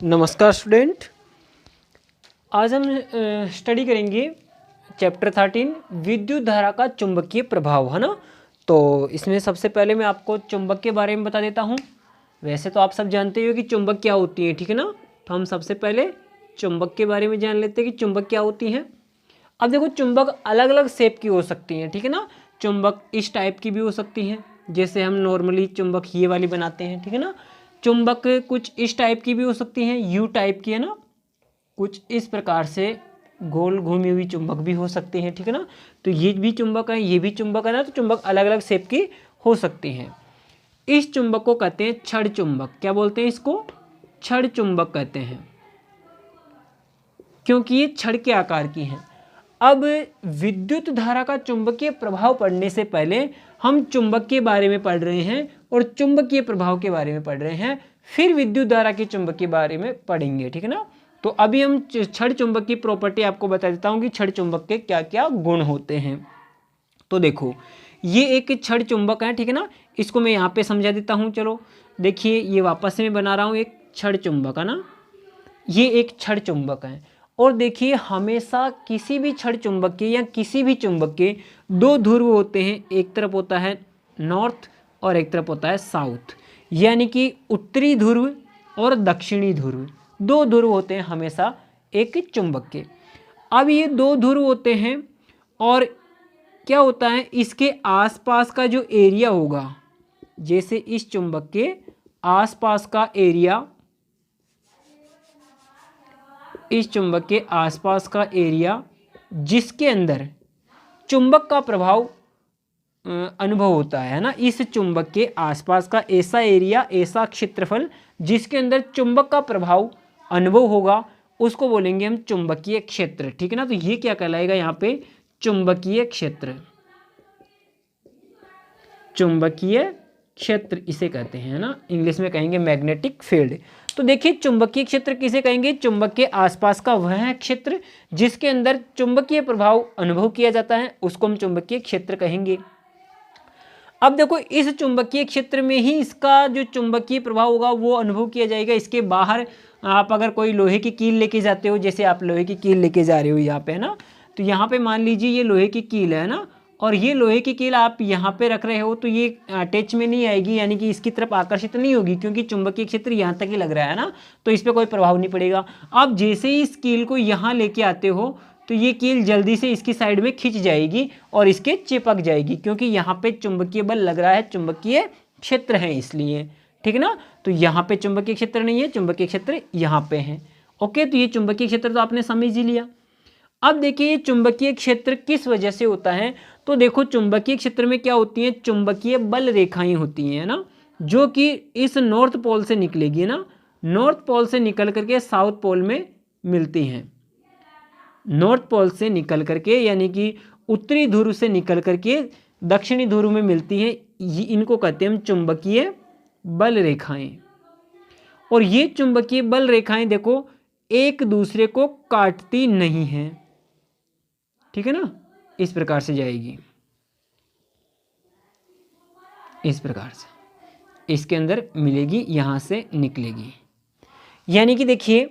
नमस्कार स्टूडेंट। आज हम स्टडी करेंगे चैप्टर 13 विद्युत धारा का चुंबकीय प्रभाव, है ना। तो इसमें सबसे पहले मैं आपको चुंबक के बारे में बता देता हूँ। वैसे तो आप सब जानते हो कि चुंबक क्या होती है, ठीक है ना। तो हम सबसे पहले चुंबक के बारे में जान लेते हैं कि चुंबक क्या होती है। अब देखो, चुंबक अलग अलग शेप की हो सकती हैं, ठीक है ना। चुंबक इस टाइप की भी हो सकती हैं, जैसे हम नॉर्मली चुंबक ये वाली बनाते हैं, ठीक है ना। चुंबक कुछ इस टाइप की भी हो सकती हैं, यू टाइप की, है ना। कुछ इस प्रकार से गोल घूमी हुई चुंबक भी हो सकती हैं, ठीक है ना। तो ये भी चुंबक है, ये भी चुंबक है ना। तो चुंबक अलग अलग शेप की हो सकती हैं। इस चुंबक को कहते हैं छड़ चुंबक। क्या बोलते हैं इसको? छड़ चुंबक कहते हैं, क्योंकि ये छड़ के आकार की हैं। अब विद्युत धारा का चुंबकीय प्रभाव पढ़ने से पहले हम चुंबक के बारे में पढ़ रहे हैं और चुंबकीय प्रभाव के बारे में पढ़ रहे हैं, फिर विद्युत धारा के चुंबक के बारे में पढ़ेंगे, ठीक है ना। तो अभी हम छड़ चुंबक की प्रॉपर्टी आपको बता देता हूं कि छड़ चुंबक के क्या क्या गुण होते हैं। तो देखो, ये एक छड़ चुंबक है, ठीक है ना। इसको मैं यहाँ पे समझा देता हूँ। चलो देखिए, ये वापस से मैं बना रहा हूँ एक छड़ चुंबक, है ना। ये एक छड़ चुंबक है। और देखिए, हमेशा किसी भी छड़ चुंबक के या किसी भी चुंबक के दो ध्रुव होते हैं। एक तरफ होता है नॉर्थ और एक तरफ होता है साउथ, यानी कि उत्तरी ध्रुव और दक्षिणी ध्रुव। दो ध्रुव होते हैं हमेशा एक चुंबक के। अब ये दो ध्रुव होते हैं और क्या होता है, इसके आसपास का जो एरिया होगा, जैसे इस चुंबक के आसपास का एरिया, इस चुंबक के आसपास का एरिया जिसके अंदर चुंबक का प्रभाव अनुभव होता है ना। इस चुंबक के आसपास का ऐसा एरिया, ऐसा क्षेत्रफल जिसके अंदर चुंबक का प्रभाव अनुभव होगा, उसको बोलेंगे हम चुंबकीय क्षेत्र, ठीक है ना। तो ये क्या कहलाएगा यहाँ पे? चुंबकीय क्षेत्र। चुंबकीय क्षेत्र इसे कहते हैं ना, इंग्लिश में कहेंगे मैग्नेटिक फील्ड। तो देखिए, चुंबकीय क्षेत्र किसे कहेंगे? चुंबक के आसपास का वह क्षेत्र जिसके अंदर चुंबकीय प्रभाव अनुभव किया जाता है, उसको हम चुंबकीय क्षेत्र कहेंगे। अब देखो, इस चुंबकीय क्षेत्र में ही इसका जो चुंबकीय प्रभाव होगा वो अनुभव किया जाएगा। इसके बाहर आप अगर कोई लोहे की कील लेके जाते हो, जैसे आप लोहे की कील लेके जा रहे हो यहाँ पे, है ना। तो यहाँ पे मान लीजिए ये लोहे की कील है ना, और ये लोहे की कील आप यहाँ पे रख रहे हो, तो ये अटैच में नहीं आएगी, यानी कि इसकी तरफ आकर्षित नहीं होगी, क्योंकि चुंबकीय क्षेत्र यहाँ तक ही लग रहा है ना। तो इस पर कोई प्रभाव नहीं पड़ेगा। आप जैसे ही इस कील को यहाँ लेके आते हो, तो ये कील जल्दी से इसकी साइड में खिंच जाएगी और इसके चिपक जाएगी, क्योंकि यहाँ पे चुंबकीय बल लग रहा है, चुंबकीय क्षेत्र है इसलिए, ठीक है ना। तो यहाँ पे चुंबकीय क्षेत्र नहीं है, चुंबकीय क्षेत्र यहाँ पे है। ओके, तो ये चुंबकीय क्षेत्र तो आपने समझ ही लिया। अब देखिए, चुंबकीय क्षेत्र किस वजह से होता है। तो देखो, चुंबकीय क्षेत्र में क्या होती है? चुंबकीय बल रेखाएं होती हैं ना, जो कि इस नॉर्थ पोल से निकलेगी ना, नॉर्थ पोल से निकल करके साउथ पोल में मिलती हैं। नॉर्थ पोल से निकल करके, यानी कि उत्तरी ध्रुव से निकल करके दक्षिणी ध्रुव में मिलती हैं। इनको कहते हैं हम चुंबकीय बल रेखाएं। और ये चुंबकीय बल रेखाएं देखो, एक दूसरे को काटती नहीं हैं, ठीक है ना। इस प्रकार से जाएगी, इस प्रकार से इसके अंदर मिलेगी, यहां से निकलेगी। यानी कि देखिए,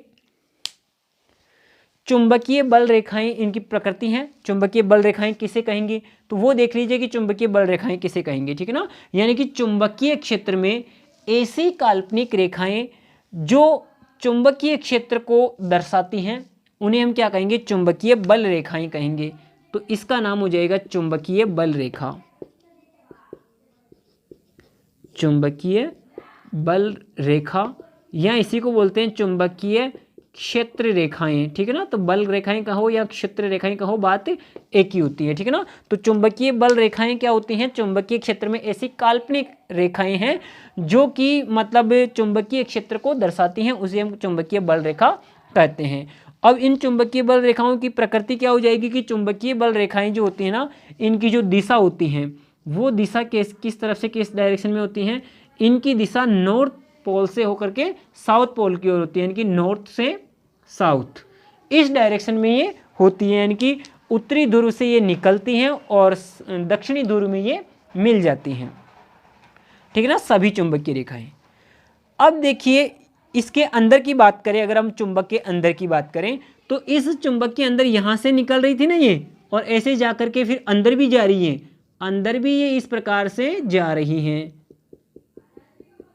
चुंबकीय बल रेखाएं इनकी प्रकृति हैं। चुंबकीय बल रेखाएं किसे कहेंगे? तो वो देख लीजिए कि चुंबकीय बल रेखाएं किसे कहेंगे, ठीक है ना। यानी कि चुंबकीय क्षेत्र में ऐसी काल्पनिक रेखाएं जो चुंबकीय क्षेत्र को दर्शाती हैं, उन्हें हम क्या कहेंगे? चुंबकीय बल रेखाएं कहेंगे। तो इसका नाम हो जाएगा चुंबकीय बल रेखा, चुंबकीय बल रेखा, या इसी को बोलते हैं चुंबकीय क्षेत्र रेखाएं, ठीक है ना। तो बल रेखाएं कहो या क्षेत्र रेखाएं कहो, बात एक ही होती है, ठीक है ना। तो चुंबकीय बल रेखाएं क्या होती हैं? चुंबकीय क्षेत्र में ऐसी काल्पनिक रेखाएं हैं जो कि मतलब चुंबकीय क्षेत्र को दर्शाती हैं, उसे हम चुंबकीय बल रेखा कहते हैं। अब इन चुंबकीय बल रेखाओं की प्रकृति क्या हो जाएगी कि चुंबकीय बल रेखाएं जो होती हैं ना, इनकी जो दिशा होती हैं, वो दिशा किस तरफ से किस डायरेक्शन में होती हैं? इनकी दिशा नॉर्थ पोल से होकर के साउथ पोल की ओर होती है, यानी कि नॉर्थ से साउथ, इस डायरेक्शन में ये होती है। यानी कि उत्तरी ध्रुव से ये निकलती हैं और दक्षिणी ध्रुव में ये मिल जाती हैं, ठीक है ना, सभी चुंबकीय रेखाएं। अब देखिए, इसके अंदर की बात करें, अगर हम चुंबक के अंदर की बात करें तो इस चुंबक के अंदर यहाँ से निकल रही थी ना ये, और ऐसे जा करके फिर अंदर भी जा रही है, अंदर भी ये इस प्रकार से जा रही हैं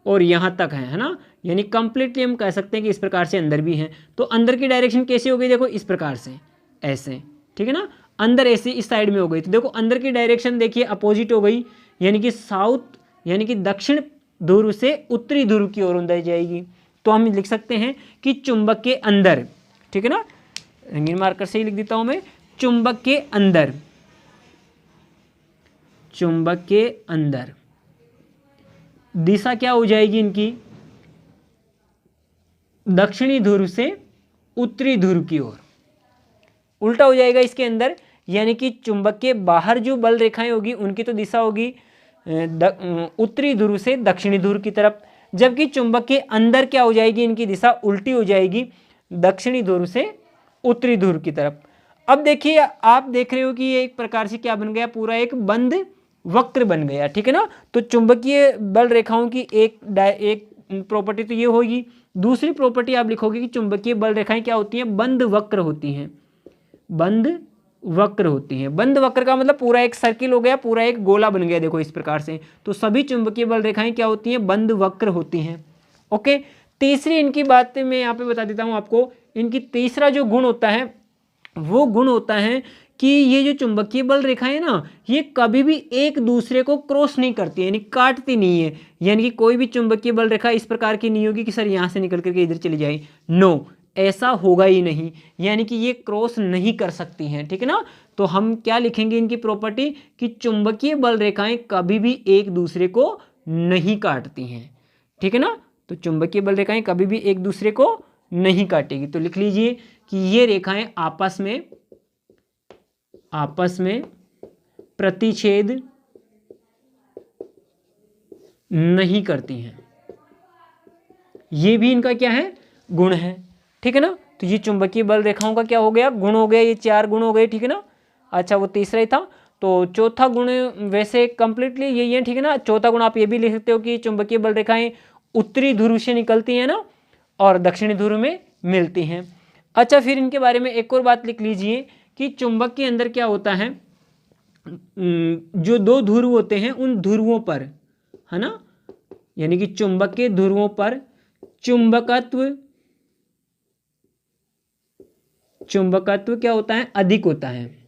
और यहाँ तक है ना, यानी कंप्लीटली हम कह सकते हैं कि इस प्रकार से अंदर भी हैं। तो अंदर की डायरेक्शन कैसी हो गई, देखो इस प्रकार से ऐसे, ठीक है ना, अंदर ऐसे इस साइड में हो गई। तो देखो अंदर की डायरेक्शन देखिए अपोजिट हो गई, यानी कि साउथ, यानी कि दक्षिण ध्रुव से उत्तरी ध्रुव की ओर अंदर जाएगी। तो हम लिख सकते हैं कि चुंबक के अंदर, ठीक है ना, रंगीन मार्कर से ही लिख देता हूं मैं, चुंबक के अंदर, चुंबक के अंदर दिशा क्या हो जाएगी इनकी, दक्षिणी ध्रुव से उत्तरी ध्रुव की ओर, उल्टा हो जाएगा इसके अंदर। यानी कि चुंबक के बाहर जो बल रेखाएं होगी उनकी तो दिशा होगी उत्तरी ध्रुव से दक्षिणी ध्रुव की तरफ, जबकि चुंबक के अंदर क्या हो जाएगी, इनकी दिशा उल्टी हो जाएगी, दक्षिणी ध्रुव से उत्तरी ध्रुव की तरफ। अब देखिए आप देख रहे हो कि ये एक प्रकार से क्या बन गया, पूरा एक बंद वक्र बन गया, ठीक है ना। तो चुंबकीय बल रेखाओं की एक प्रॉपर्टी तो ये होगी। दूसरी प्रॉपर्टी आप लिखोगे कि चुंबकीय बल रेखाएं क्या होती हैं, बंद वक्र होती हैं, बंद वक्र होती हैं। बंद वक्र का मतलब पूरा एक सर्किल हो गया, पूरा एक गोला बन गया, देखो इस प्रकार से। तो सभी चुंबकीय बल रेखाएं क्या होती हैं, बंद वक्र होती हैं। ओके, तीसरी इनकी बात मैं यहाँ पे बता देता हूँ आपको। इनकी तीसरा जो गुण होता है वो गुण होता है कि ये जो चुंबकीय बल रेखाएं ना, ये कभी भी एक दूसरे को क्रॉस नहीं करती, यानी काटती नहीं है। यानी कि कोई भी चुंबकीय बल रेखा इस प्रकार की नहीं होगी कि सर यहाँ से निकल करके इधर चली जाए, नो, ऐसा होगा ही नहीं, यानी कि ये क्रॉस नहीं कर सकती हैं, ठीक है ना। तो हम क्या लिखेंगे इनकी प्रॉपर्टी कि चुंबकीय बल रेखाएं कभी भी एक दूसरे को नहीं काटती हैं, ठीक है ना। तो चुंबकीय बल रेखाएं कभी भी एक दूसरे को नहीं काटेगी। तो लिख लीजिए कि ये रेखाएं आपस में प्रतिच्छेद नहीं करती हैं। ये भी इनका क्या है, गुण है, ठीक है ना। तो ये चुंबकीय बल रेखाओं का क्या हो गया, गुण हो गया, ये 4 गुण हो गए, ठीक है ना। अच्छा वो तीसरा ही था। तो चौथा गुण वैसे कंप्लीटली यही है, ठीक है ना। चौथा गुण आप ये भी लिख सकते हो कि चुंबकीय बल रेखाएं उत्तरी ध्रुव से निकलती हैं ना और दक्षिणी ध्रुव में मिलती हैं। अच्छा फिर इनके बारे में एक और बात लिख लीजिए कि चुंबक के अंदर क्या होता है, जो 2 ध्रुव होते हैं उन ध्रुवों पर, है ना, यानी कि चुंबक के ध्रुवों पर चुंबकत्व क्या होता है, अधिक होता है।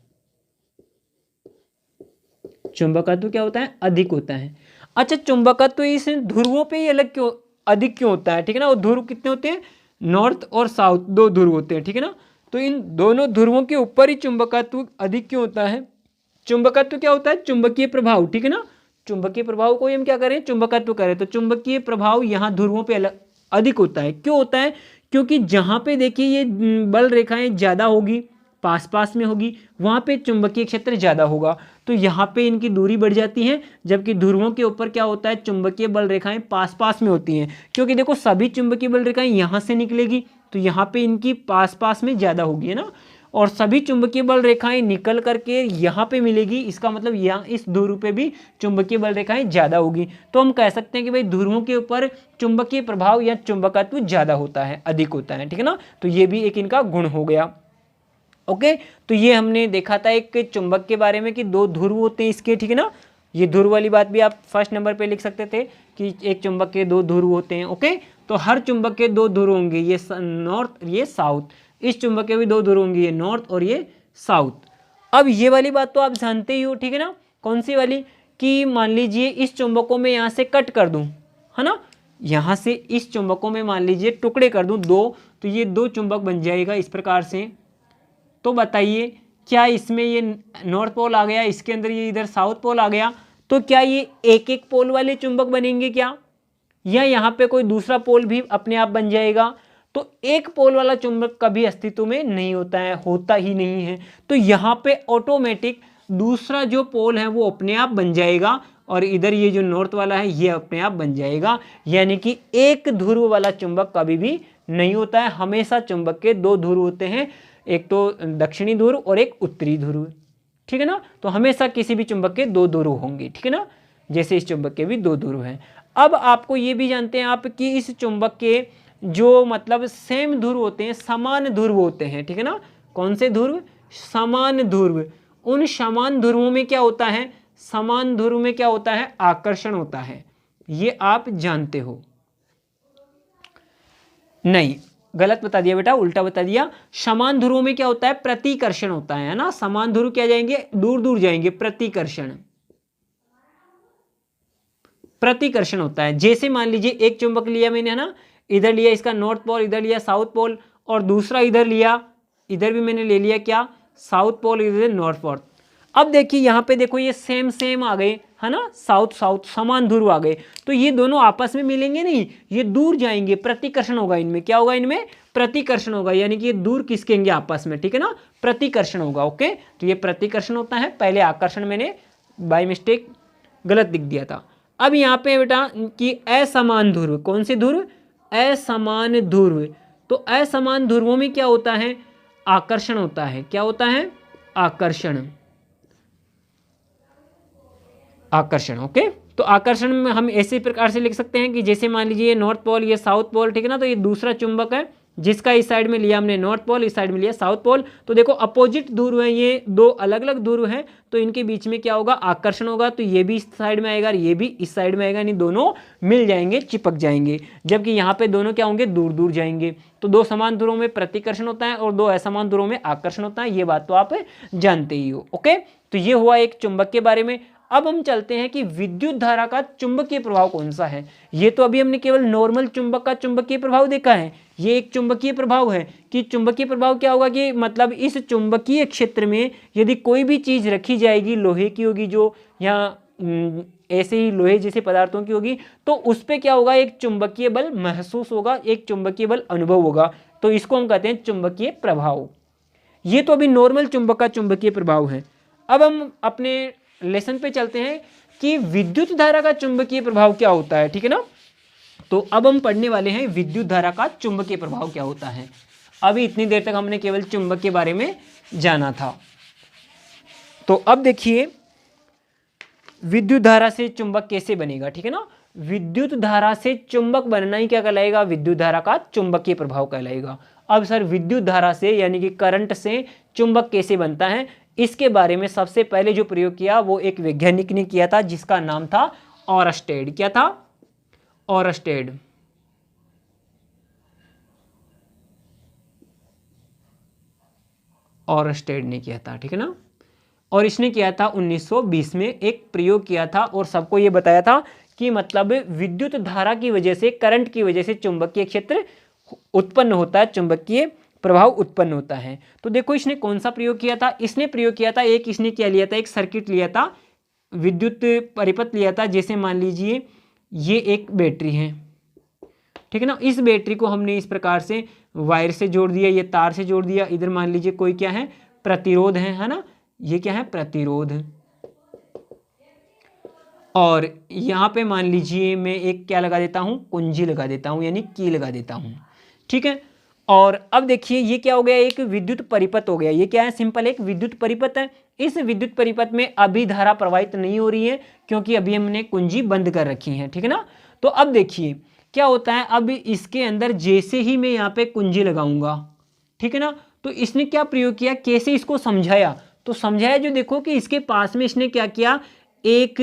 चुंबकत्व क्या होता है, अधिक होता है। अच्छा चुंबकत्व इस ध्रुवों पे ही अलग क्यों, अधिक क्यों होता है, ठीक है ना। वो ध्रुव कितने होते हैं, नॉर्थ और साउथ 2 ध्रुव होते हैं, ठीक है ना। तो इन दोनों ध्रुवों के ऊपर ही चुंबकत्व अधिक क्यों होता है। चुंबकत्व क्या होता है, चुंबकीय प्रभाव, ठीक है ना। चुंबकीय प्रभाव को हम क्या करें, चुंबकत्व करें। तो चुंबकीय प्रभाव यहाँ ध्रुवों पे अधिक होता है। क्यों होता है, क्योंकि जहाँ पे देखिए ये बल रेखाएं ज़्यादा होगी, पास में होगी, वहाँ पे चुंबकीय क्षेत्र ज़्यादा होगा, तो यहाँ पे इनकी दूरी बढ़ जाती है। जबकि ध्रुवों के ऊपर क्या होता है, चुंबकीय बल रेखाएं पास में होती हैं, क्योंकि देखो सभी चुंबकीय बल रेखाएं यहाँ से निकलेगी तो यहाँ पे इनकी पास में ज़्यादा होगी, है ना। और सभी चुंबकीय बल रेखाएं निकल करके यहाँ पे मिलेगी, इसका मतलब यहाँ इस ध्रुव पे भी चुंबकीय बल रेखाएं ज़्यादा होगी। तो हम कह सकते हैं कि भाई ध्रुवों के ऊपर चुंबकीय प्रभाव या चुंबकत्व ज़्यादा होता है, अधिक होता है, ठीक है ना। तो ये भी एक इनका गुण हो गया। ओके, तो ये हमने देखा था एक चुंबक के बारे में कि 2 ध्रुव होते हैं इसके, ठीक है ना। ये ध्रुव वाली बात भी आप फर्स्ट नंबर पे लिख सकते थे कि एक चुंबक के 2 ध्रुव होते हैं। ओके, तो हर चुंबक के 2 ध्रुव होंगे, ये नॉर्थ ये साउथ। इस चुंबक के भी 2 ध्रुव होंगे, ये नॉर्थ और ये साउथ। अब ये वाली बात तो आप जानते ही हो, ठीक है ना। कौन सी वाली, कि मान लीजिए इस चुंबकों में यहाँ से कट कर दूँ, है ना, यहाँ से इस चुंबकों में मान लीजिए टुकड़े कर दूँ 2, तो ये 2 चुंबक बन जाएगा इस प्रकार से। तो बताइए क्या इसमें ये नॉर्थ पोल आ गया, इसके अंदर ये इधर साउथ पोल आ गया, तो क्या ये एक पोल वाले चुंबक बनेंगे क्या, या यहाँ पे कोई दूसरा पोल भी अपने आप बन जाएगा। तो एक पोल वाला चुंबक कभी अस्तित्व में नहीं होता है, होता ही नहीं है। तो यहाँ पे ऑटोमेटिक दूसरा जो पोल है वो अपने आप बन जाएगा, और इधर ये जो नॉर्थ वाला है ये अपने आप बन जाएगा। यानी कि एक ध्रुव वाला चुंबक कभी भी नहीं होता है, हमेशा चुंबक के 2 ध्रुव होते हैं, एक तो दक्षिणी ध्रुव और एक उत्तरी ध्रुव, ठीक है ना। तो हमेशा किसी भी चुंबक के 2 ध्रुव होंगे, ठीक है ना, जैसे इस चुंबक के भी 2 ध्रुव हैं। अब आपको ये भी जानते हैं आप कि इस चुंबक के जो मतलब सेम ध्रुव होते हैं, समान ध्रुव होते हैं, ठीक है ना। कौन से ध्रुव? समान ध्रुव। उन समान ध्रुवों में क्या होता है? समान ध्रुव में क्या होता है? आकर्षण होता है। ये आप जानते हो। नहीं, गलत बता दिया बेटा, उल्टा बता दिया। समान ध्रुवों में क्या होता है? प्रतिकर्षण होता है ना। समान ध्रुव क्या जाएंगे? दूर दूर जाएंगे, प्रतिकर्षण। प्रतिकर्षण होता है। जैसे मान लीजिए एक चुंबक लिया मैंने, है ना, इधर लिया इसका नॉर्थ पोल, इधर लिया साउथ पोल, और दूसरा इधर लिया, इधर भी मैंने ले लिया क्या? साउथ पोल, इधर नॉर्थ पोल। अब देखिए यहाँ पे देखो ये सेम सेम आ गए, है ना, साउथ साउथ समान ध्रुव आ गए। तो ये दोनों आपस में मिलेंगे नहीं, ये दूर जाएंगे, प्रतिकर्षण होगा इनमें। क्या होगा इनमें? प्रतिकर्षण होगा, यानी कि ये दूर खिसकेंगे आपस में, ठीक है ना, प्रतिकर्षण होगा। ओके, तो ये प्रतिकर्षण होता है। पहले आकर्षण मैंने बाय मिस्टेक गलत लिख दिया था। अब यहाँ पे बेटा कि असमान ध्रुव, कौन से ध्रुव? असमान ध्रुव। तो असमान ध्रुवों में क्या होता है? आकर्षण होता है। क्या होता है? आकर्षण। आकर्षण। ओके, तो आकर्षण में हम ऐसे प्रकार से लिख सकते हैं कि जैसे मान लीजिए ये नॉर्थ पोल, ये साउथ पोल, ठीक है ना। तो ये दूसरा चुंबक है जिसका इस साइड में लिया हमने नॉर्थ पोल, इस साइड में लिया साउथ पोल। तो देखो अपोजिट ध्रुव है, ये दो अलग अलग ध्रुव हैं, तो इनके बीच में क्या होगा? आकर्षण होगा। तो ये भी इस साइड में आएगा, ये भी इस साइड में आएगा, यानी दोनों मिल जाएंगे, चिपक जाएंगे। जबकि यहाँ पे दोनों क्या होंगे? दूर दूर जाएंगे। तो दो समान ध्रुवों में प्रतिकर्षण होता है और दो असमान ध्रुवों में आकर्षण होता है। ये बात तो आप जानते ही हो। ओके, तो ये हुआ एक चुंबक के बारे में। अब हम चलते हैं कि विद्युत धारा का चुंबकीय प्रभाव कौन सा है। ये तो अभी हमने केवल नॉर्मल चुंबक का चुंबकीय प्रभाव देखा है। ये एक चुंबकीय प्रभाव है कि चुंबकीय प्रभाव क्या होगा कि मतलब इस चुंबकीय क्षेत्र में यदि कोई भी चीज रखी जाएगी, लोहे की होगी जो, या ऐसे ही लोहे जैसे पदार्थों की होगी, तो उस पर क्या होगा? एक चुंबकीय बल महसूस होगा, एक चुंबकीय बल अनुभव होगा। तो इसको हम कहते हैं चुंबकीय प्रभाव। ये तो अभी नॉर्मल चुंबक का चुंबकीय प्रभाव है। अब हम अपने लेसन पे चलते हैं कि विद्युत धारा का चुंबकीय प्रभाव क्या होता है, ठीक है ना। तो अब हम पढ़ने वाले हैं विद्युत धारा का चुंबकीय प्रभाव क्या होता है। अभी इतनी देर तक हमने केवल चुंबक के बारे में जाना था। तो अब देखिए विद्युत धारा से चुंबक कैसे बनेगा, ठीक है ना। विद्युत धारा से चुंबक बनना ही क्या कहलाएगा? विद्युत धारा का चुंबकीय प्रभाव कहलाएगा। अब सर विद्युत धारा से यानी कि करंट से चुंबक कैसे बनता है, इसके बारे में सबसे पहले जो प्रयोग किया वो एक वैज्ञानिक ने किया था जिसका नाम था ऑरस्टेड। क्या था? ऑरस्टेड। ऑरस्टेड ने किया था, ठीक है ना। और इसने किया था 1920 में एक प्रयोग किया था और सबको ये बताया था कि मतलब विद्युत धारा की वजह से, करंट की वजह से चुंबकीय क्षेत्र उत्पन्न होता है, चुंबकीय प्रभाव उत्पन्न होता है। तो देखो इसने कौन सा प्रयोग किया था? इसने प्रयोग किया था एक, इसने क्या लिया था? एक सर्किट लिया था, विद्युत परिपथ लिया था। जैसे मान लीजिए ये एक बैटरी है, ठीक है ना। इस बैटरी को हमने इस प्रकार से वायर से जोड़ दिया, ये तार से जोड़ दिया। इधर मान लीजिए कोई क्या है? प्रतिरोध है ना। ये क्या है? प्रतिरोध। और यहाँ पे मान लीजिए मैं एक क्या लगा देता हूँ? कुंजी लगा देता हूँ, यानी की लगा देता हूँ, ठीक है। और अब देखिए ये क्या हो गया? एक विद्युत परिपथ हो गया। ये क्या है? सिंपल एक विद्युत परिपथ है। इस विद्युत परिपथ में अभी धारा प्रवाहित नहीं हो रही है क्योंकि अभी हमने कुंजी बंद कर रखी है, ठीक है ना। तो अब देखिए क्या होता है, अब इसके अंदर जैसे ही मैं यहाँ पे कुंजी लगाऊंगा, ठीक है ना, तो इसने क्या प्रयोग किया? कैसे इसको समझाया? तो समझाया जो देखो कि इसके पास में इसने क्या किया, एक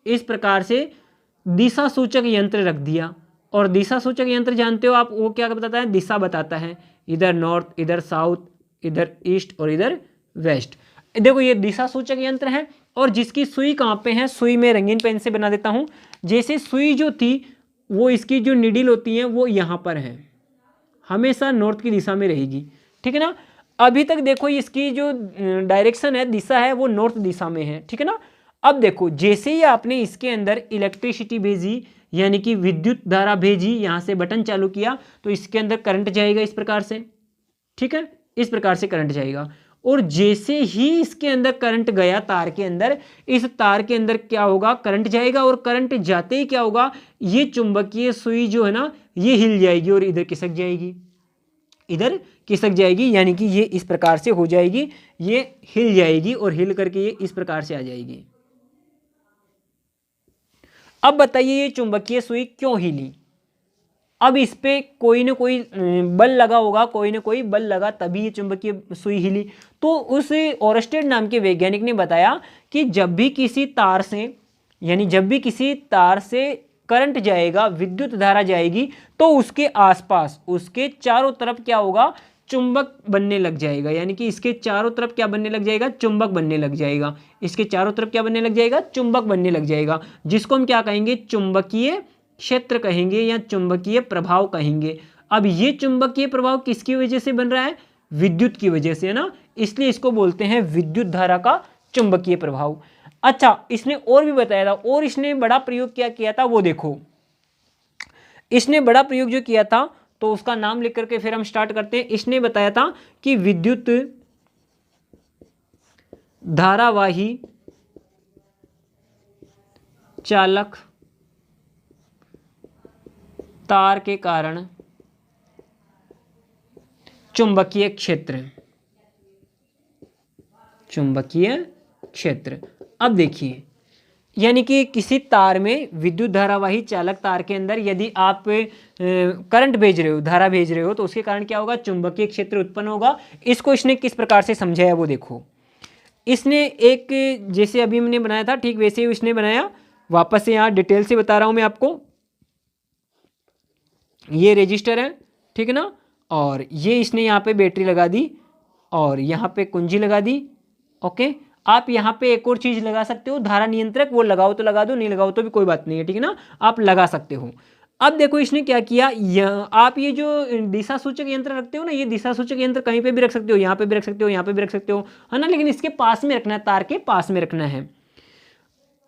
इस प्रकार से दिशा सूचक यंत्र रख दिया। और दिशा सूचक यंत्र जानते हो आप, वो क्या बताता है? दिशा बताता है। इधर नॉर्थ, इधर साउथ, इधर ईस्ट और इधर वेस्ट। देखो ये दिशा सूचक यंत्र है। और जिसकी सुई कहाँ पे है? सुई में रंगीन पेन से बना देता हूँ। जैसे सुई जो थी वो, इसकी जो निडिल होती है वो यहाँ पर है, हमेशा नॉर्थ की दिशा में रहेगी, ठीक है ना। अभी तक देखो इसकी जो डायरेक्शन है, दिशा है, वो नॉर्थ दिशा में है, ठीक है ना। अब देखो जैसे ही आपने इसके अंदर इलेक्ट्रिसिटी भेजी, यानी कि विद्युत धारा भेजी, यहाँ से बटन चालू किया, तो इसके अंदर करंट जाएगा इस प्रकार से, ठीक है, इस प्रकार से करंट जाएगा। और जैसे ही इसके अंदर करंट गया तार के अंदर, इस तार के अंदर क्या होगा? करंट जाएगा। और करंट जाते ही क्या होगा? ये चुंबकीय सुई जो है ना, ये हिल जाएगी और इधर खिसक जाएगी, इधर खिसक जाएगी, यानी कि ये इस प्रकार से हो जाएगी, ये हिल जाएगी और हिल करके ये इस प्रकार से आ जाएगी। अब बताइए ये चुंबकीय सुई क्यों हिली? अब इस पे कोई ना कोई बल लगा होगा, कोई ना कोई बल लगा तभी ये चुंबकीय सुई हिली। तो उस ओरस्टेड नाम के वैज्ञानिक ने बताया कि जब भी किसी तार से, यानी जब भी किसी तार से करंट जाएगा, विद्युत धारा जाएगी, तो उसके आसपास, उसके चारों तरफ क्या होगा, चुंबक बनने लग जाएगा। यानी कि इसके चारों तरफ क्या बनने लग जाएगा, चुंबक बनने लग जाएगा। इसके चारों तरफ क्या बनने लग जाएगा, चुंबक बनने लग जाएगा, जिसको हम क्या कहेंगे, चुंबकीय क्षेत्र कहेंगे या चुंबकीय प्रभाव कहेंगे। अब ये चुंबकीय प्रभाव किसकी वजह से बन रहा है, विद्युत की वजह से, है ना, इसलिए इसको बोलते हैं विद्युत धारा का चुंबकीय प्रभाव। अच्छा, इसने और भी बताया था, और इसने बड़ा प्रयोग क्या किया था वो देखो। इसने बड़ा प्रयोग जो किया था तो उसका नाम लिख करके फिर हम स्टार्ट करते हैं। इसने बताया था कि विद्युत धारावाही चालक तार के कारण चुंबकीय क्षेत्र, चुंबकीय क्षेत्र। अब देखिए, यानी कि किसी तार में, विद्युत धारावाही चालक तार के अंदर यदि आप करंट भेज रहे हो, धारा भेज रहे हो, तो उसके कारण क्या होगा, चुंबकीय क्षेत्र उत्पन्न होगा। इसको इसने किस प्रकार से समझाया वो देखो। इसने एक, जैसे अभी हमने बनाया था ठीक वैसे ही इसने बनाया, वापस से यहाँ डिटेल से बता रहा हूँ मैं आपको। ये रजिस्टर है, ठीक है ना, और ये इसने यहाँ पे बैटरी लगा दी और यहाँ पे कुंजी लगा दी। ओके, आप यहाँ पे एक और चीज लगा सकते हो, धारा नियंत्रक, वो लगाओ तो लगा दो, नहीं लगाओ तो भी कोई बात नहीं है, ठीक है ना, आप लगा सकते हो। अब देखो इसने क्या किया, आप ये जो दिशा सूचक यंत्र रखते हो ना, ये दिशा सूचक यंत्र कहीं पे भी रख सकते हो, यहाँ पे भी रख सकते हो, यहाँ पे भी रख सकते हो, है ना, लेकिन इसके पास में रखना है, तार के पास में रखना है।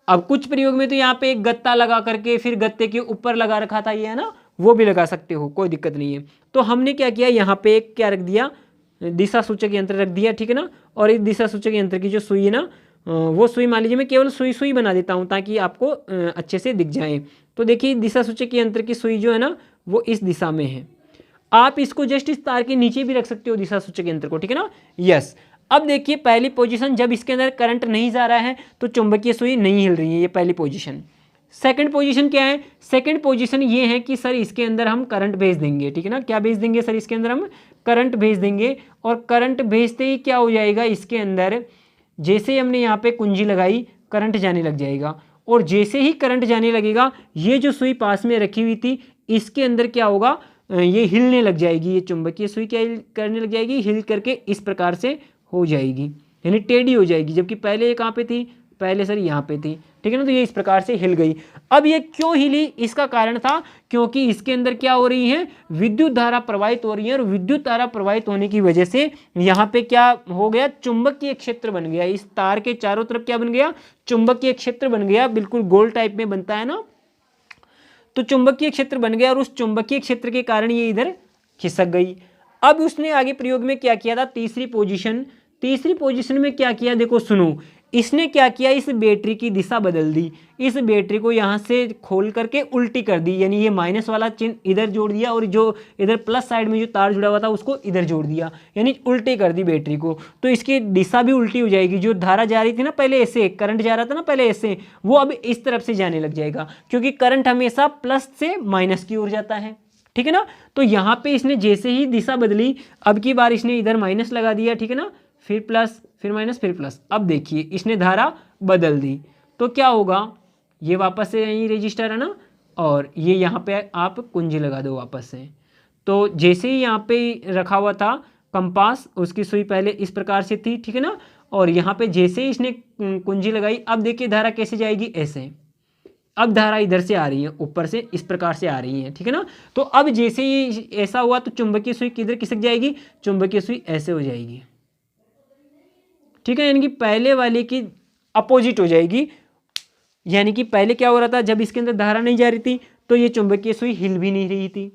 अब कुछ प्रयोग में तो यहाँ पे एक गत्ता लगा करके फिर गत्ते के ऊपर लगा रखा था, ये है ना, वो भी लगा सकते हो, कोई दिक्कत नहीं है। तो हमने क्या किया, यहाँ पे एक क्या रख दिया, दिशा सूचक यंत्र रख दिया, ठीक है ना, और इस दिशा सूचक यंत्र की जो सुई है ना, वो सुई मान लीजिए मैं केवल सुई सुई बना देता हूँ ताकि आपको अच्छे से दिख जाए। तो देखिए दिशा सूचक यंत्र की सुई जो है ना, वो इस दिशा में है। आप इसको जस्ट इस तार के नीचे भी रख सकते हो दिशा सूचक यंत्र को, ठीक है ना, यस। अब देखिए पहली पोजीशन, जब इसके अंदर करंट नहीं जा रहा है तो चुंबकीय सुई नहीं हिल रही है, ये पहली पोजीशन। सेकंड पोजीशन क्या है, सेकंड पोजीशन ये है कि सर इसके अंदर हम करंट भेज देंगे, ठीक है ना, क्या भेज देंगे सर, इसके अंदर हम करंट भेज देंगे, और करंट भेजते ही क्या हो जाएगा, इसके अंदर जैसे ही हमने यहाँ पे कुंजी लगाई करंट जाने लग जाएगा, और जैसे ही करंट जाने लगेगा ये जो सुई पास में रखी हुई थी इसके अंदर क्या होगा, ये हिलने लग जाएगी, ये चुंबकीय सुई क्या करने लग जाएगी, हिल करके इस प्रकार से हो जाएगी, यानी टेढ़ी हो जाएगी, जबकि पहले ये कहाँ पे थी, पहले सर यहाँ पे थी, ठीक है ना, तो ये इस प्रकार से हिल गई। अब ये क्यों हिली, इसका कारण था क्योंकि इसके अंदर क्या हो रही है, विद्युत धारा प्रवाहित हो रही है, और विद्युत धारा प्रवाहित होने की वजह से यहाँ पे क्या हो गया, चुंबकीय क्षेत्र बन गया, इस तार के चारों तरफ क्या बन गया, चुंबकीय क्षेत्र बन गया, बिल्कुल गोल टाइप में बनता है ना, तो चुंबकीय क्षेत्र बन गया, और उस चुंबकीय क्षेत्र के कारण ये इधर खिसक गई। अब उसने आगे प्रयोग में क्या किया था, तीसरी पोजीशन में क्या किया, देखो सुनो, इसने क्या किया, इस बैटरी की दिशा बदल दी, इस बैटरी को यहाँ से खोल करके उल्टी कर दी, यानी ये माइनस वाला चिन्ह इधर जोड़ दिया और जो इधर प्लस साइड में जो तार जुड़ा हुआ था उसको इधर जोड़ दिया, यानी उल्टी कर दी बैटरी को, तो इसकी दिशा भी उल्टी हो जाएगी। जो धारा जा रही थी ना पहले ऐसे, करंट जा रहा था ना पहले ऐसे, वो अब इस तरफ से जाने लग जाएगा, क्योंकि करंट हमेशा प्लस से माइनस की ओर जाता है, ठीक है ना। तो यहाँ पे इसने जैसे ही दिशा बदली, अब की बार इसने इधर माइनस लगा दिया, ठीक है ना, फिर प्लस, फिर माइनस, फिर प्लस। अब देखिए इसने धारा बदल दी, तो क्या होगा, ये वापस से यही रजिस्टर है ना, और ये यहाँ पे आप कुंजी लगा दो वापस से। तो जैसे ही यहाँ पे रखा हुआ था कंपास, उसकी सुई पहले इस प्रकार से थी, ठीक है ना, और यहाँ पे जैसे ही इसने कुंजी लगाई, अब देखिए धारा कैसे जाएगी, ऐसे। अब धारा इधर से आ रही है, ऊपर से इस प्रकार से आ रही है, ठीक है ना। तो अब जैसे ही ऐसा हुआ तो चुंबकीय सुई किधर खिसक जाएगी, चुंबकीय सुई ऐसे हो जाएगी, ठीक है, यानी कि पहले वाले की अपोजिट हो जाएगी। यानी कि पहले क्या हो रहा था, जब इसके अंदर धारा नहीं जा रही थी तो ये चुंबकीय सुई हिल भी नहीं रही थी,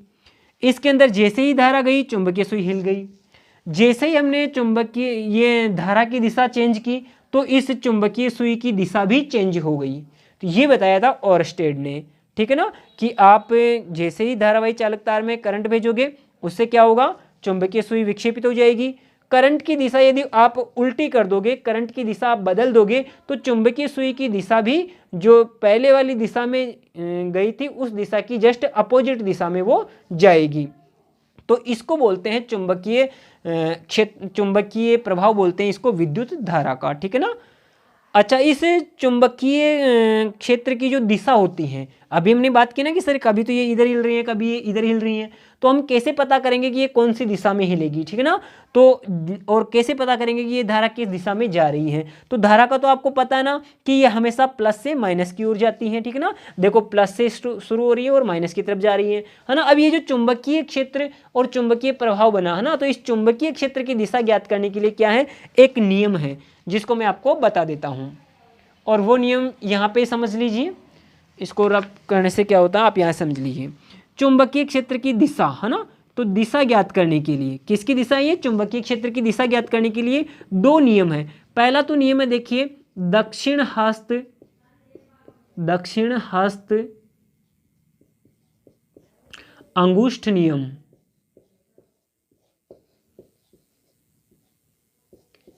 इसके अंदर जैसे ही धारा गई चुंबकीय सुई हिल गई। जैसे ही हमने चुंबकीय ये धारा की दिशा चेंज की तो इस चुंबकीय सुई की दिशा भी चेंज हो गई। तो ये बताया था ओरस्टेड ने, ठीक है ना, कि आप जैसे ही धारावाही चालक तार में करंट भेजोगे उससे क्या होगा, चुंबकीय सुई विक्षेपित हो जाएगी। करंट की दिशा यदि आप उल्टी कर दोगे, करंट की दिशा आप बदल दोगे तो चुंबकीय सुई की दिशा भी जो पहले वाली दिशा में गई थी उस दिशा की जस्ट अपोजिट दिशा में वो जाएगी। तो इसको बोलते हैं चुंबकीय क्षेत्र, चुंबकीय प्रभाव बोलते हैं इसको विद्युत धारा का, ठीक है ना। अच्छा, इस चुंबकीय क्षेत्र की जो दिशा होती है, अभी हमने बात की ना कि सर कभी तो ये इधर हिल रही है, कभी ये इधर हिल रही है, तो हम कैसे पता करेंगे कि ये कौन सी दिशा में हिलेगी, ठीक है ना। तो और कैसे पता करेंगे कि ये धारा किस दिशा में जा रही है, तो धारा का तो आपको पता है ना कि ये हमेशा प्लस से माइनस की ओर जाती है, ठीक है ना। देखो प्लस से शुरू हो रही है और माइनस की तरफ जा रही है ना। अब ये जो चुंबकीय क्षेत्र और चुंबकीय प्रभाव बना है ना, तो इस चुंबकीय क्षेत्र की दिशा ज्ञात करने के लिए क्या है, एक नियम है जिसको मैं आपको बता देता हूं, और वो नियम यहाँ पे समझ लीजिए। इसको रब करने से क्या होता है आप यहाँ समझ लीजिए। चुंबकीय क्षेत्र की दिशा है ना, तो दिशा ज्ञात करने के लिए, किसकी दिशा है, चुंबकीय क्षेत्र की दिशा ज्ञात करने के लिए दो नियम है। पहला तो नियम है देखिए दक्षिण हस्त अंगुष्ठ नियम,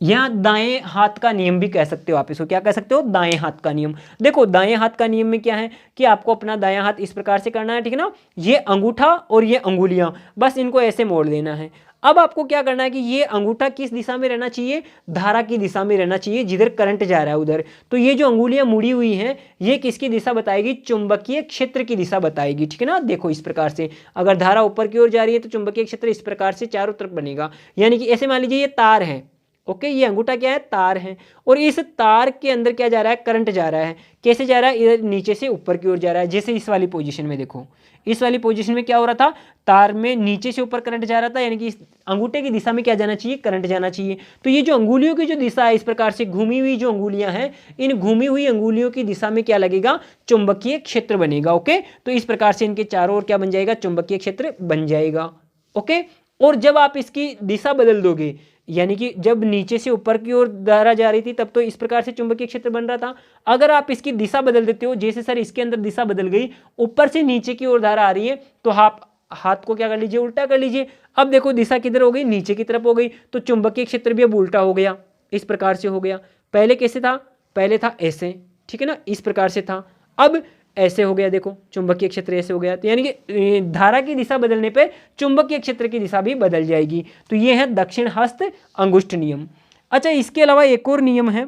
या दाएं हाथ का नियम भी कह सकते हो आप इसको। क्या कह सकते हो, दाएं हाथ का नियम। देखो दाएं हाथ का नियम में क्या है कि आपको अपना दायां हाथ इस प्रकार से करना है, ठीक है ना। ये अंगूठा और ये अंगुलियां, बस इनको ऐसे मोड़ देना है। अब आपको क्या करना है कि ये अंगूठा किस दिशा में रहना चाहिए, धारा की दिशा में रहना चाहिए, जिधर करंट जा रहा है उधर। तो ये जो अंगुलियां मुड़ी हुई हैं ये किसकी दिशा बताएगी, चुंबकीय क्षेत्र की दिशा बताएगी, ठीक है ना। देखो इस प्रकार से अगर धारा ऊपर की ओर जा रही है तो चुंबकीय क्षेत्र इस प्रकार से चारों तरफ बनेगा। यानी कि ऐसे मान लीजिए ये तार है, ओके, ये अंगूठा क्या है, तार है, और इस तार के अंदर क्या जा रहा है, करंट जा रहा है। कैसे जा रहा है, इधर नीचे से ऊपर की ओर जा रहा है। जैसे इस वाली पोजीशन में देखो, इस वाली पोजीशन में क्या हो रहा था, तार में नीचे से ऊपर करंट जा रहा था, यानी कि इस अंगूठे की दिशा में क्या जाना चाहिए, करंट जाना चाहिए। तो ये जो अंगुलियों की जो दिशा है, इस प्रकार से घूमी हुई जो अंगुलियां हैं, इन घूमी हुई अंगुलियों की दिशा में क्या लगेगा, चुंबकीय क्षेत्र बनेगा। ओके, तो इस प्रकार से इनके चारों ओर क्या बन जाएगा, चुंबकीय क्षेत्र बन जाएगा। ओके, और जब आप इसकी दिशा बदल दोगे, यानी कि जब नीचे से ऊपर की ओर धारा जा रही थी तब तो इस प्रकार से चुंबकीय क्षेत्र बन रहा था। अगर आप इसकी दिशा बदल देते हो, जैसे सर इसके अंदर दिशा बदल गई, ऊपर से नीचे की ओर धारा आ रही है, तो आप हाथ को क्या कर लीजिए, उल्टा कर लीजिए। अब देखो दिशा किधर हो गई, नीचे की तरफ हो गई, तो चुंबकीय क्षेत्र भी अब उल्टा हो गया, इस प्रकार से हो गया। पहले कैसे था, पहले था ऐसे, ठीक है ना, इस प्रकार से था, अब ऐसे हो गया। देखो चुंबकीय क्षेत्र ऐसे हो गया, तो यानी कि धारा की दिशा बदलने पे चुंबकीय क्षेत्र की दिशा भी बदल जाएगी। तो ये है दक्षिण हस्त अंगुष्ठ नियम। अच्छा, इसके अलावा एक और नियम है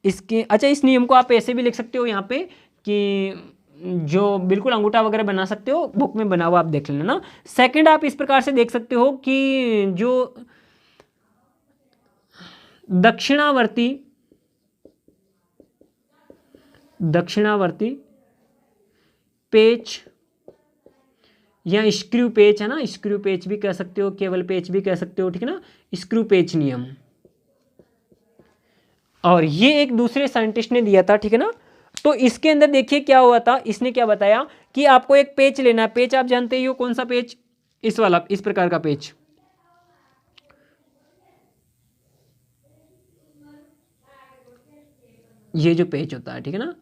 इसके, अच्छा इस नियम को आप ऐसे भी लिख सकते हो यहाँ पे कि जो बिल्कुल अंगूठा वगैरह बना सकते हो, बुक में बना हुआ आप देख लेना ना। सेकंड आप इस प्रकार से देख सकते हो कि जो दक्षिणावर्ती पेच या स्क्रू पेच है ना, स्क्रू पेच भी कह सकते हो, केवल पेच भी कह सकते हो, ठीक है ना, स्क्रू पेच नियम। और ये एक दूसरे साइंटिस्ट ने दिया था, ठीक है ना। तो इसके अंदर देखिए क्या हुआ था, इसने क्या बताया कि आपको एक पेच लेना है। पेच आप जानते ही हो कौन सा पेच, इस वाला, इस प्रकार का पेच। ये जो पेच होता है, ठीक है ना।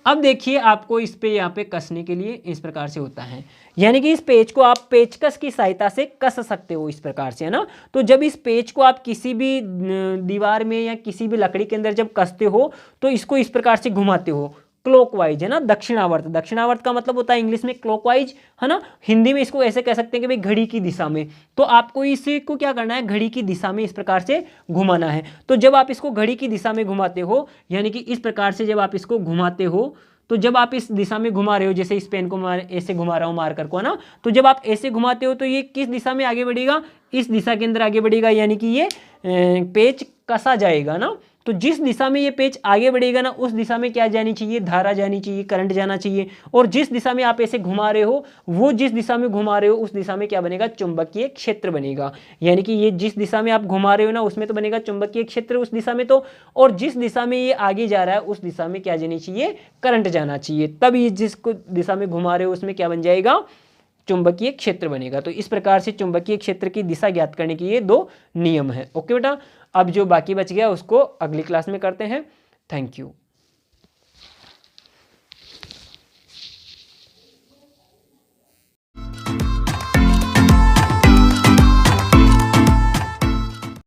अब देखिए आपको इस पे यहाँ पे कसने के लिए इस प्रकार से होता है, यानी कि इस पेच को आप पेचकस की सहायता से कस सकते हो इस प्रकार से, है ना। तो जब इस पेच को आप किसी भी दीवार में या किसी भी लकड़ी के अंदर जब कसते हो तो इसको इस प्रकार से घुमाते हो क्लॉकवाइज, है ना, दक्षिणावर्त। दक्षिणावर्त का मतलब होता है इंग्लिश में क्लॉकवाइज, है ना। हिंदी में इसको ऐसे कह सकते हैं कि भाई घड़ी की दिशा में। तो आपको इसको क्या करना है, घड़ी की दिशा में इस प्रकार से घुमाना है। तो जब आप इसको घड़ी की दिशा में घुमाते हो, यानी कि इस प्रकार से जब आप इसको घुमाते हो, तो जब आप इस दिशा में घुमा रहे हो, जैसे इस पेन को ऐसे घुमा रहा हूँ मार्कर को, है ना, तो जब आप ऐसे घुमाते हो तो ये किस दिशा में आगे बढ़ेगा, इस दिशा के अंदर आगे बढ़ेगा, यानी कि ये पेच कसा जाएगा ना। तो जिस दिशा में ये पेच आगे बढ़ेगा ना, उस दिशा में क्या जानी चाहिए, धारा जानी चाहिए, करंट जाना चाहिए। और जिस दिशा में आप ऐसे घुमा रहे हो, वो जिस दिशा में घुमा रहे हो उस दिशा में क्या बनेगा, चुंबकीय क्षेत्र बनेगा। यानी कि ये जिस दिशा में आप घुमा रहे हो ना, उसमें तो बनेगा चुंबकीय क्षेत्र उस दिशा में तो, और जिस दिशा में ये आगे जा रहा है उस दिशा में क्या जानी चाहिए, करंट जाना चाहिए। तब ये जिसको दिशा में घुमा रहे हो उसमें क्या बन जाएगा, चुंबकीय क्षेत्र बनेगा। तो इस प्रकार से चुंबकीय क्षेत्र की दिशा ज्ञात करने के ये दो नियम है। ओके बेटा, अब जो बाकी बच गया उसको अगली क्लास में करते हैं। Thank you.